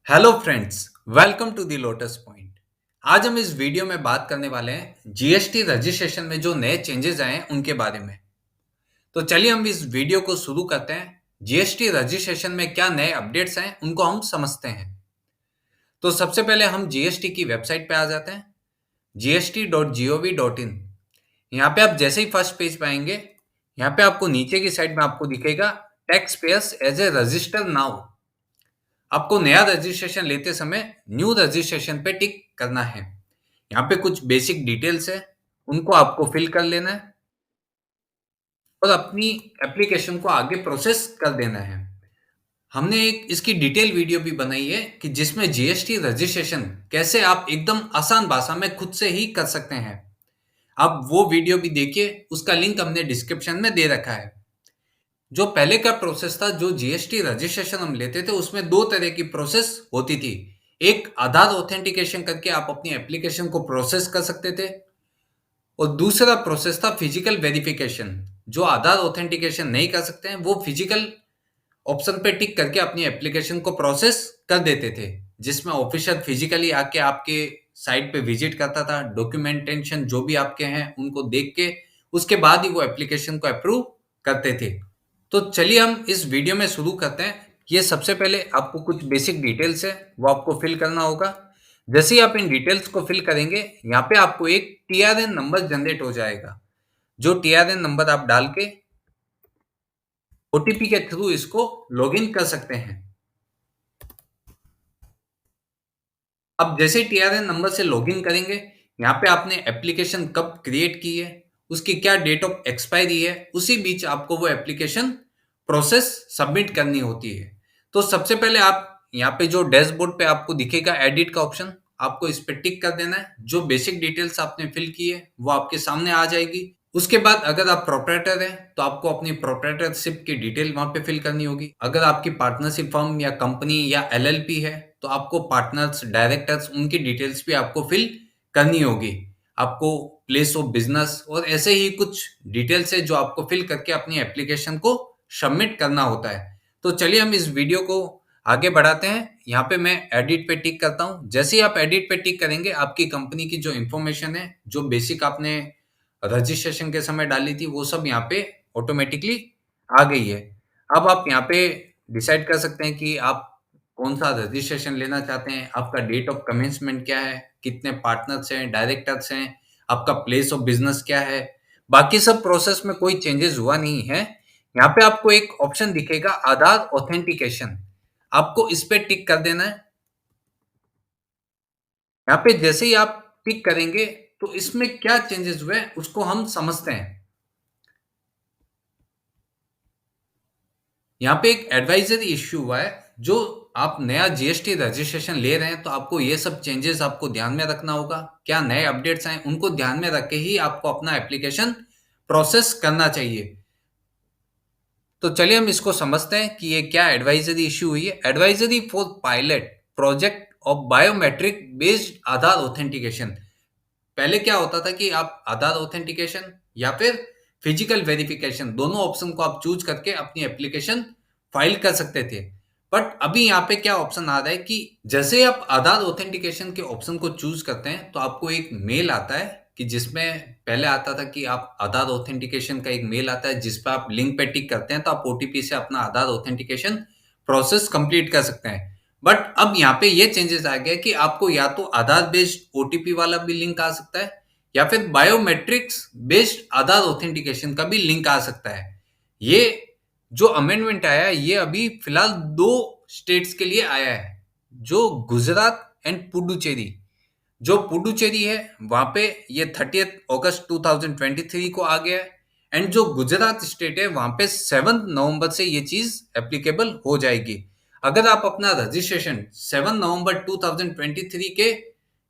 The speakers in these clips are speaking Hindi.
Hello friends, welcome to the Lotus Point. आज हम इस वीडियो में बात करने वाले हैं जीएसटी रजिस्ट्रेशन में जो नए चेंजेस आए हैं उनके बारे में। तो चलिए हम इस वीडियो को शुरू करते हैं। जीएसटी रजिस्ट्रेशन में क्या नए अपडेट्स हैं उनको हम समझते हैं। तो सबसे पहले हम जीएसटी की वेबसाइट पे आ जाते हैं, gst.gov.in। यहाँ पे आप जैसे ही फर्स्ट पेज पे आएंगे, यहाँ पे आपको नीचे की साइड में आपको दिखेगा taxpayers as a register now. आपको नया रजिस्ट्रेशन लेते समय न्यू रजिस्ट्रेशन पे टिक करना है। यहाँ पे कुछ बेसिक डिटेल्स है, उनको आपको फिल कर लेना है और अपनी एप्लीकेशन को आगे प्रोसेस कर देना है। हमने एक इसकी डिटेल वीडियो भी बनाई है कि जिसमें जीएसटी रजिस्ट्रेशन कैसे आप एकदम आसान भाषा में खुद से ही कर सकते हैं। आप वो वीडियो भी देखिए, उसका लिंक हमने डिस्क्रिप्शन में दे रखा है। जो पहले का प्रोसेस था, जो जीएसटी रजिस्ट्रेशन हम लेते थे, उसमें दो तरह की प्रोसेस होती थी। एक आधार ऑथेंटिकेशन करके आप अपनी एप्लीकेशन को प्रोसेस कर सकते थे और दूसरा प्रोसेस था फिजिकल वेरिफिकेशन। जो आधार ऑथेंटिकेशन नहीं कर सकते हैं वो फिजिकल ऑप्शन पे टिक करके अपनी एप्लीकेशन को प्रोसेस कर देते थे, जिसमें ऑफिसर फिजिकली आके आपके साइट पे विजिट करता था, डॉक्यूमेंटेशन जो भी आपके हैं उनको देख के उसके बाद ही वो एप्लीकेशन को अप्रूव करते थे। तो चलिए हम इस वीडियो में शुरू करते हैं। ये सबसे पहले आपको कुछ बेसिक डिटेल्स है वो आपको फिल करना होगा। जैसे ही आप इन डिटेल्स को फिल करेंगे, यहाँ पे आपको एक टीआरएन नंबर जनरेट हो जाएगा। जो टीआरएन नंबर आप डाल के ओटीपी के थ्रू इसको लॉगिन कर सकते हैं। अब जैसे टीआरएन नंबर से लॉगिन करेंगे, यहाँ पे आपने एप्लीकेशन कब क्रिएट की है, उसकी क्या डेट ऑफ एक्सपायरी है, उसी बीच आपको वो एप्लीकेशन प्रोसेस सबमिट करनी होती है। तो सबसे पहले आप यहाँ पे जो डैशबोर्ड पे आपको दिखेगा एडिट का ऑप्शन, आपको इस पे टिक कर देना है। जो बेसिक डिटेल्स आपने फिल की है वो आपके सामने आ जाएगी। उसके बाद अगर आप प्रोप्राइटर हैं तो आपको अपनी प्रोप्राइटरशिप की डिटेल वहां पे फिल करनी होगी। अगर आपकी पार्टनरशिप फर्म या कंपनी या एलएलपी है तो आपको पार्टनर्स, डायरेक्टर्स, उनकी डिटेल्स भी आपको फिल करनी होगी। आपको प्लेस ऑफ बिजनेस और ऐसे ही कुछ डिटेल्स है जो आपको फिल करके अपनी एप्लीकेशन को सबमिट करना होता है। तो चलिए हम इस वीडियो को आगे बढ़ाते हैं। यहाँ पे मैं एडिट पे टिक करता हूँ। जैसे ही आप एडिट पे टिक करेंगे, आपकी कंपनी की जो इन्फॉर्मेशन है, जो बेसिक आपने रजिस्ट्रेशन के समय डाली थी, वो सब यहाँ पे ऑटोमेटिकली आ गई है। अब आप यहाँ पे डिसाइड कर सकते हैं कि आप कौन सा रजिस्ट्रेशन लेना चाहते हैं, आपका डेट ऑफ कमेंसमेंट क्या है, कितने पार्टनर्स हैं, डायरेक्टर्स हैं, आपका प्लेस ऑफ बिजनेस क्या है। बाकी सब प्रोसेस में कोई चेंजेस हुआ नहीं है। यहाँ पे आपको एक ऑप्शन दिखेगा आधार ऑथेंटिकेशन, आपको इस पे टिक कर देना है। यहाँ पे जैसे ही आप टिक करेंगे तो इसमें क्या चेंजेस हुए उसको हम समझते हैं। यहाँ पे एक एडवाइजरी इश्यू हुआ है। जो आप नया जीएसटी रजिस्ट्रेशन ले रहे हैं तो आपको ये सब चेंजेस आपको ध्यान में रखना होगा। क्या नए अपडेट्स आए उनको ध्यान में रख के ही आपको अपना एप्लीकेशन प्रोसेस करना चाहिए। तो चलिए हम इसको समझते हैं कि ये क्या एडवाइजरी इश्यू हुई है। Advisory for pilot project of biometric based Aadhaar authentication. पहले क्या होता था कि आप आधार ऑथेंटिकेशन या फिर फिजिकल वेरिफिकेशन, दोनों ऑप्शन को आप चूज करके अपनी एप्लीकेशन फाइल कर सकते थे। बट अभी यहाँ पे क्या ऑप्शन आ रहा है कि जैसे आप आधार ऑथेंटिकेशन के ऑप्शन को चूज करते हैं तो आपको एक मेल आता है कि जिसमें पहले आता था कि आप आधार ऑथेंटिकेशन का एक मेल आता है जिस पर आप लिंक पे टिक करते हैं तो आप ओटीपी से अपना आधार ऑथेंटिकेशन प्रोसेस कंप्लीट कर सकते हैं। बट अब यहाँ पे ये चेंजेस आ गया कि आपको या तो आधार बेस्ड ओटीपी वाला भी लिंक आ सकता है या फिर बायोमेट्रिक्स बेस्ड आधार ऑथेंटिकेशन का भी लिंक आ सकता है। ये जो अमेंडमेंट आया है ये अभी फिलहाल दो स्टेट्स के लिए आया है, जो गुजरात एंड पुडुचेरी। जो पुडुचेरी है वहां पे ये 30 अगस्त 2023 को आ गया है एंड जो गुजरात स्टेट है वहां पे 7 नवंबर से ये चीज एप्लीकेबल हो जाएगी। अगर आप अपना रजिस्ट्रेशन 7 नवंबर 2023 के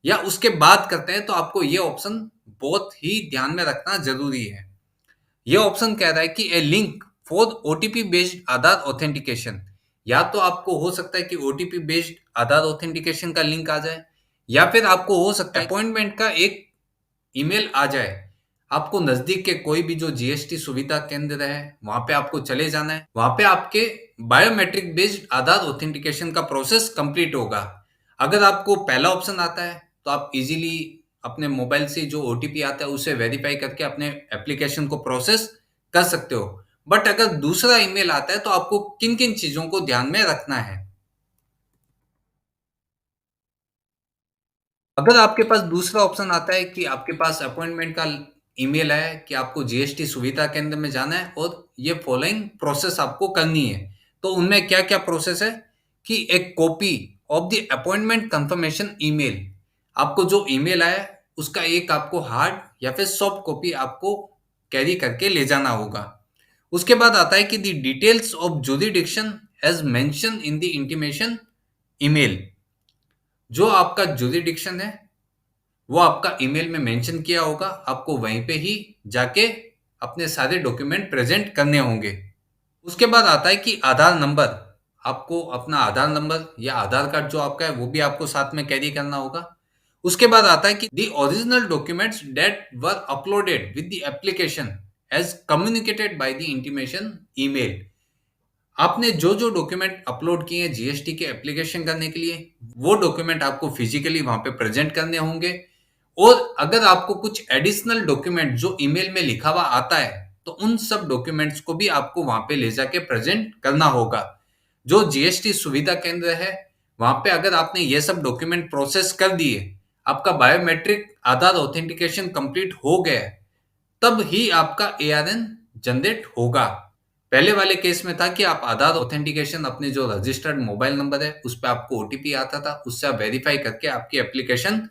या उसके बाद करते हैं तो आपको ये ऑप्शन बहुत ही ध्यान में रखना जरूरी है। ये ऑप्शन कह रहा है कि a link for OTP based Aadhaar authentication. या तो आपको हो सकता है कि ओटीपी बेस्ड आधार ऑथेंटिकेशन का लिंक आ जाए या फिर आपको हो सकता है अपॉइंटमेंट का एक ईमेल आ जाए। आपको नज़दीक के कोई भी जो जीएसटी सुविधा केंद्र है, वहाँ पे आपको चले जाना है। वहाँ पे आपके बायोमेट्रिक बेस्ड आधार ऑथेंटिकेशन का प्रोसेस कंप्लीट होगा। अगर आपको पहला ऑप्शन आता है, तो आप इज़िली अपने मोबाइल से जो ओटीपी आता है, उसे वेरीफाई करके अपने एप्लीकेशन को प्रोसेस कर सकते हो। बट अगर दूसरा ईमेल आता है, तो आपको किन-किन चीज़ों को ध्यान में रखना है? अगर आपके पास दूसरा ऑप्शन आता है कि आपके पास अपॉइंटमेंट का ईमेल है कि आपको जीएसटी सुविधा केंद्र में जाना है और ये फॉलोइंग प्रोसेस आपको करनी है। तो उनमें क्या-क्या प्रोसेस है कि एक copy of the appointment confirmation email, आपको जो ईमेल आया है, उसका एक आपको हार्ड या फिर सॉफ्ट कॉपी आपको कैरी करके ले जाना होगा। उसके बाद आता है कि the details of jurisdiction as mention in the intimation email. जो आपका जुरिडिक्शन है, वो आपका ईमेल में मेंशन किया होगा, आपको वहीं पे ही जाके अपने सारे डॉक्यूमेंट प्रेज़ेंट करने होंगे। उसके बाद आता है कि आधार नंबर, आपको अपना आधार नंबर या आधार कार्ड जो आपका है, वो भी आपको साथ में कैरी करना होगा। उसके बाद आता है कि the original documents that were uploaded with the application as communicated by the intimation email. आपने जो-जो डॉक्यूमेंट अपलोड किए हैं जीएसटी के एप्लीकेशन करने के लिए, वो डॉक्यूमेंट आपको फिजिकली वहाँ पे प्रेज़ेंट करने होंगे। और अगर आपको कुछ एडिशनल डॉक्यूमेंट जो ईमेल में लिखा हुआ आता है, तो उन सब डॉक्यूमेंट्स को भी आपको वहाँ पे ले जाके प्रेज़ेंट करना होगा। जो जीएसटी सुविधा केंद्र है, वहाँ पे अगर आपने ये सब डॉक्यूमेंट प्रोसेस कर दिए, आपका बायोमेट्रिक आधार ऑथेंटिकेशन कंप्लीट हो गया है, तब ही आपका एआरएन जनरेट होगा। पहले वाले केस में था कि आप आधार ऑथेंटिकेशन अपने जो रजिस्टर्ड मोबाइल नंबर है, उस पे आपको ओटीपी आता था, उससे आप वेरीफाई करके आपकी एप्लीकेशन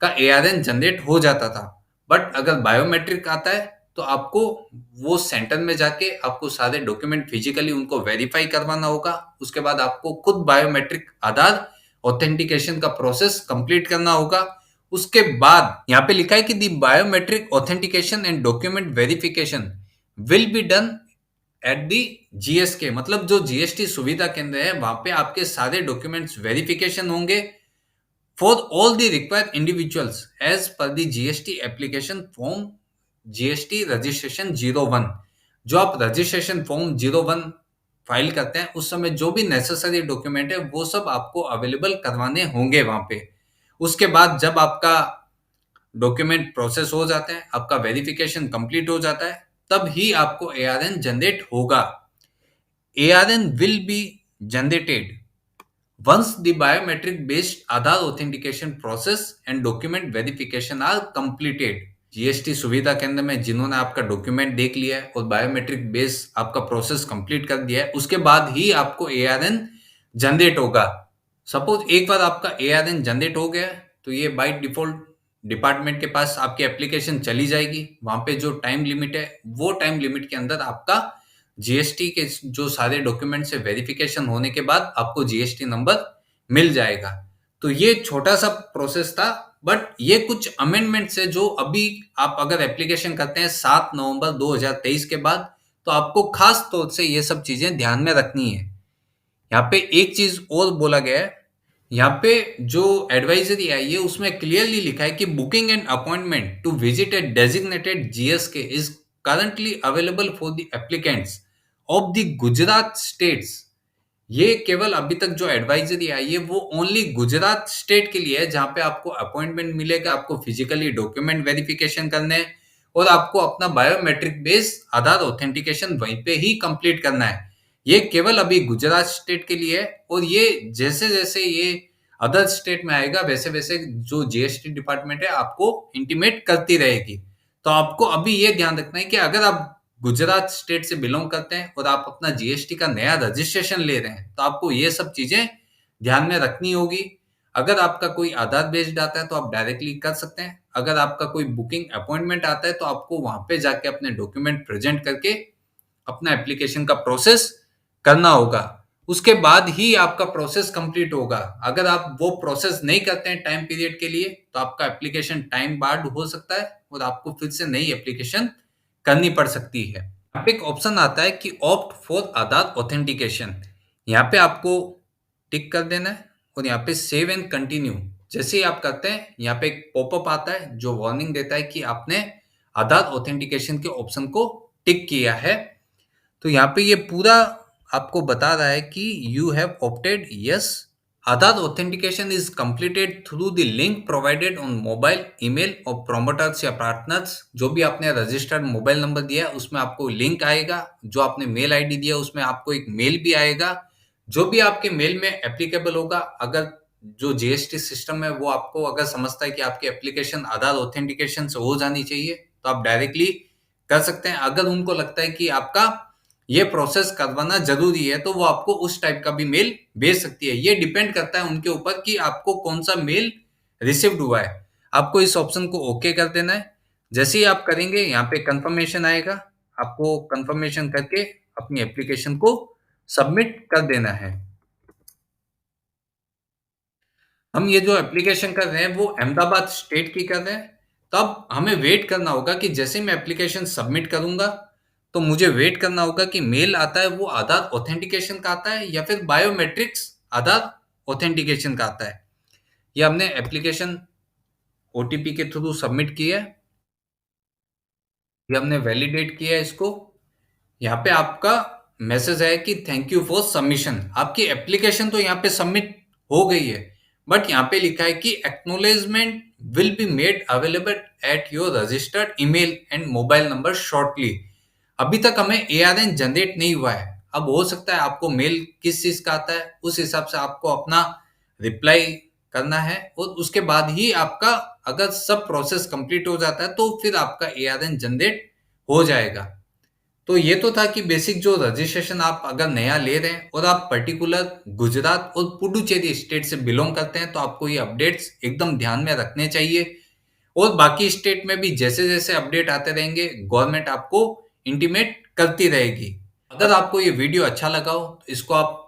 का एआरएन जनरेट हो जाता था। बट अगर बायोमेट्रिक आता है, तो आपको वो सेंटर में जाके आपको सारे डॉक्यूमेंट फिजिकली उनको वेरीफाई करवाना होगा। उसके बाद आपको खुद बायोमेट्रिक आधार ऑथेंटिकेशन का प्रोसेस कंप्लीट करना होगा। उसके बाद यहाँ पे लिखा है कि the biometric authentication and document verification will be done at the GSK, मतलब जो जीएसटी सुविधा केंद्र है, वहां पे आपके सारे डॉक्यूमेंट्स वेरिफिकेशन होंगे for all the required individuals as per the GST application form GST registration 01। जो आप रजिस्ट्रेशन फॉर्म 01 फाइल करते हैं, उस समय जो भी नेसेसरी डॉक्यूमेंट है, वो सब आपको अवेलेबल करवाने होंगे वहां पे। उसके बाद जब आपका डॉक्यूमेंट प्रोसेस हो जाते हैं, आपका वेरिफिकेशन कंप्लीट हो जाता है, तब ही आपको एआरएन जनरेट होगा। ARN will be generated once the biometric based Aadhaar authentication process and document verification are completed। GST सुविधा केंद्र में जिन्होंने आपका डॉक्यूमेंट देख लिया है और बायोमेट्रिक बेस आपका प्रोसेस कंप्लीट कर दिया है, उसके बाद ही आपको एआरएन जनरेट होगा। सपोज एक बार आपका एआरएन जनरेट हो गया, तो ये बाय डिफॉल्ट डिपार्टमेंट के पास आपकी एप्लीकेशन चली जाएगी। वहां पे जो टाइम लिमिट है, वो टाइम लिमिट के अंदर आपका जीएसटी के जो सारे डॉक्यूमेंट से वेरिफिकेशन होने के बाद आपको जीएसटी नंबर मिल जाएगा। तो ये छोटा सा प्रोसेस था, बट ये कुछ अमेंडमेंट्स है जो अभी आप अगर एप्लीकेशन करते हैं 7 नवंबर 2023 के बाद, तो आपको खास तौर से ये सब चीजें ध्यान में रखनी है। यहाँ पे एक चीज और बोला गया है, यहाँ पे जो एडवाइजरी आई है उसमें क्लियरली लिखा है कि booking and appointment to visit a designated GSK is currently available for the applicants of the Gujarat states. ये केवल अभी तक जो एडवाइजरी आई है वो ओनली गुजरात स्टेट के लिए है, जहां पे आपको अपॉइंटमेंट मिलेगा, आपको फिजिकली डॉक्यूमेंट वेरिफिकेशन करने हैं और आपको अपना बायोमेट्रिक बेस आधार ऑथेंटिकेशन वहीं पे ही कंप्लीट करना है। ये केवल अभी गुजरात स्टेट के लिए है, और ये जैसे जैसे ये अदर स्टेट में आएगा, वैसे वैसे जो जीएसटी डिपार्टमेंट है आपको इंटीमेट करती रहेगी। तो आपको अभी ये ध्यान रखना है कि अगर आप गुजरात स्टेट से बिलोंग करते हैं और आप अपना जीएसटी का नया रजिस्ट्रेशन ले रहे हैं, तो आपको ये सब चीजें ध्यान में रखनी होगी। अगर आपका कोई आधार बेस्ड आता है, तो आप डायरेक्टली कर सकते हैं। अगर आपका कोई बुकिंग अपॉइंटमेंट आता है, तो आपको वहां पे जाके अपने डॉक्यूमेंट प्रेजेंट करके अपना एप्लीकेशन का प्रोसेस करना होगा। उसके बाद ही आपका प्रोसेस कंप्लीट होगा। अगर आप वो प्रोसेस नहीं करते हैं टाइम पीरियड के लिए, तो आपका एप्लीकेशन टाइम बार्ड हो सकता है और आपको फिर से नई एप्लीकेशन करनी पड़ सकती है। यहाँ पे एक ऑप्शन आता है कि ऑप्ट फॉर आधार ऑथेंटिकेशन। यहाँ पे आपको टिक कर देना है और यहाँ पे सेव एंड कंटिन्यू जैसे ही आप करते हैं, यहाँ पे एक पॉपअप आता है जो वार्निंग देता है कि आपने आधार ऑथेंटिकेशन के ऑप्शन को टिक किया है। तो यहाँ पे ये पूरा आपको बता रहा है कि you have opted yes, Aadhaar authentication is completed through the link provided on mobile email और प्रोमोटर्स या पार्टनर्स। जो भी आपने रजिस्टर्ड मोबाइल नंबर दिया है उसमें आपको लिंक आएगा, जो आपने मेल आईडी दिया उसमें आपको एक मेल भी आएगा, जो भी आपके मेल में एप्लीकेबल होगा। अगर जो जीएसटी सिस्टम है वो आपको अगर समझता है कि आपकी एप्लीकेशन आधार ऑथेंटिकेशन से हो जानी चाहिए तो आप डायरेक्टली कर सकते हैं। अगर उनको लगता है कि आपका ये प्रोसेस करवाना जरूरी है तो वो आपको उस टाइप का भी मेल भेज सकती है। ये डिपेंड करता है उनके ऊपर कि आपको कौन सा मेल रिसीव्ड हुआ है। आपको इस ऑप्शन को ओके कर देना है। जैसे ही आप करेंगे यहाँ पे कंफर्मेशन आएगा, आपको कंफर्मेशन करके अपनी एप्लीकेशन को सबमिट कर देना है। हम ये जो एप्लीकेशन कर रहे हैं वो अहमदाबाद स्टेट की कर रहे हैं, तब हमें वेट करना होगा कि जैसे मैं एप्लीकेशन सबमिट करूंगा तो मुझे वेट करना होगा कि मेल आता है वो आधार ऑथेंटिकेशन का आता है या फिर बायोमेट्रिक्स आधार ऑथेंटिकेशन का आता है। ये हमने एप्लीकेशन ओटीपी के थ्रू सबमिट किया है, ये हमने वैलिडेट किया है इसको। यहाँ पे आपका मैसेज है कि थैंक यू फॉर सबमिशन। आपकी एप्लीकेशन तो यहाँ पे सबमिट हो गई है, बट यहाँ पे लिखा है कि acknowledgement will be made available at your registered email and mobile number shortly. अभी तक हमें एआरएन जनरेट नहीं हुआ है। अब हो सकता है आपको मेल किस चीज का आता है, उस हिसाब से आपको अपना रिप्लाई करना है और उसके बाद ही आपका अगर सब प्रोसेस कंप्लीट हो जाता है तो फिर आपका एआरएन जनरेट हो जाएगा। तो ये तो था कि बेसिक जो रजिस्ट्रेशन आप अगर नया ले रहे हैं और आप पर्टिकुलर गुजरात और पुडुचेरी स्टेट से बिलोंग करते हैं तो आपको ये अपडेट्स एकदम ध्यान में रखने चाहिए। और बाकी स्टेट में भी जैसे जैसे अपडेट आते रहेंगे गवर्नमेंट आपको इंटीमेट करती रहेगी। अगर आपको ये वीडियो अच्छा लगा हो तो इसको आप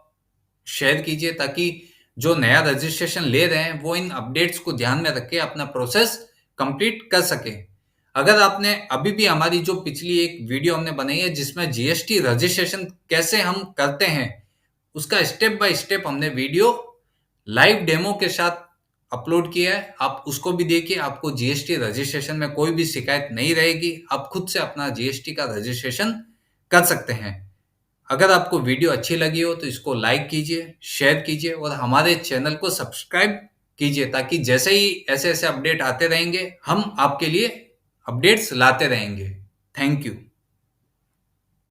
शेयर कीजिए ताकि जो नया रजिस्ट्रेशन ले रहे हैं वो इन अपडेट्स को ध्यान में रख के अपना प्रोसेस कंप्लीट कर सके। अगर आपने अभी भी हमारी जो पिछली एक वीडियो हमने बनाई है जिसमें जीएसटी रजिस्ट्रेशन कैसे हम करते हैं उसका स्टेप बाय स्टेप हमने वीडियो लाइव डेमो के साथ अपलोड किया है, आप उसको भी देखिए। आपको जीएसटी रजिस्ट्रेशन में कोई भी शिकायत नहीं रहेगी, आप खुद से अपना जीएसटी का रजिस्ट्रेशन कर सकते हैं। अगर आपको वीडियो अच्छी लगी हो तो इसको लाइक कीजिए, शेयर कीजिए और हमारे चैनल को सब्सक्राइब कीजिए ताकि जैसे ही ऐसे ऐसे अपडेट आते रहेंगे हम आपके लिए अपडेट्स लाते रहेंगे। Thank you.